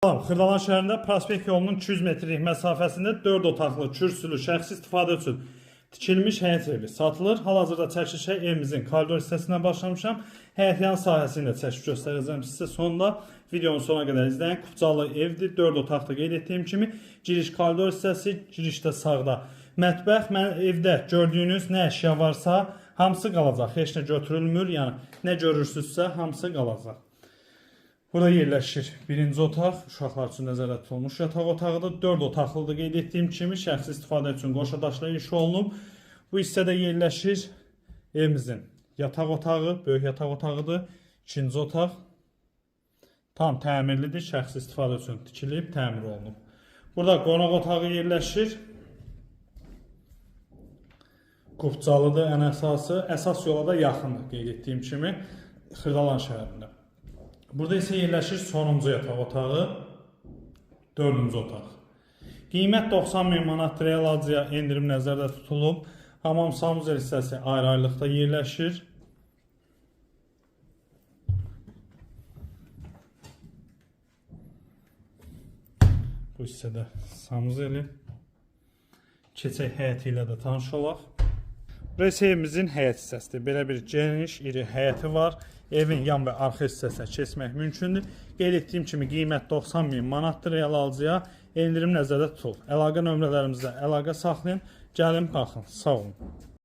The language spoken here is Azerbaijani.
Xırdalan şəhərində Prospekt yolunun 200 metrlik məsafəsində 4 otaqlı, kürsülü, şəxsi istifadə üçün tikilmiş həyət evi satılır. Hal-hazırda çəkilişə evimizin koridor hissəsindən başlamışam. Həyətyan sahəsini də çəkib göstərəcəm sizə. Sonunda videonun sonuna qədər izləyin. Kupcalı evdir, 4 otaqda qeyd etdiyim kimi. Giriş koridor hissəsi, girişdə sağda mətbəx. Mən evdə gördüyünüz nə əşya varsa hamısı qalacaq. Heç nə götürülmür, yəni nə görürsünüzsə hamısı qalacaq. Burada yerləşir birinci otaq, uşaqlar üçün nəzərdə tutulmuş yataq otağıdır. 4 otaqlıdır qeyd etdiyim kimi, şəxsi istifadə üçün qoşa daşla inşa olunub. Bu hissədə yerləşir evimizin yataq otağı, böyük yataq otağıdır. İkinci otaq tam təmirlidir, şəxsi istifadə üçün tikilib, təmir olunub. Burada qonaq otağı yerləşir. Kupcalıdır ən əsası, əsas yola da yaxındır qeyd etdiyim kimi, Xırdalan şəhərində. Burada isə yerləşir sonuncu yataq otağı, 4-cü otaq. Qiymət 90.000 manatdır, əlaciyə endirim nəzərdə tutulub. Hamam sanuzel hissəsi ayrı-ayrılıqda yerləşir. Bu hissədə sanuzeli. Keçək həyəti ilə də tanış olaq. Burası evimizin həyət hissəsidir. Belə bir geniş, iri həyəti var. Evin yan və arxa hissəsinə keçmək mümkündür. Qeyd etdiyim kimi qiymət 90.000 manatdır, real alıcıya endirim nəzərdə tutulur. Əlaqə nömrələrimizdə əlaqə saxlayın. Gəlin baxın. Sağ olun.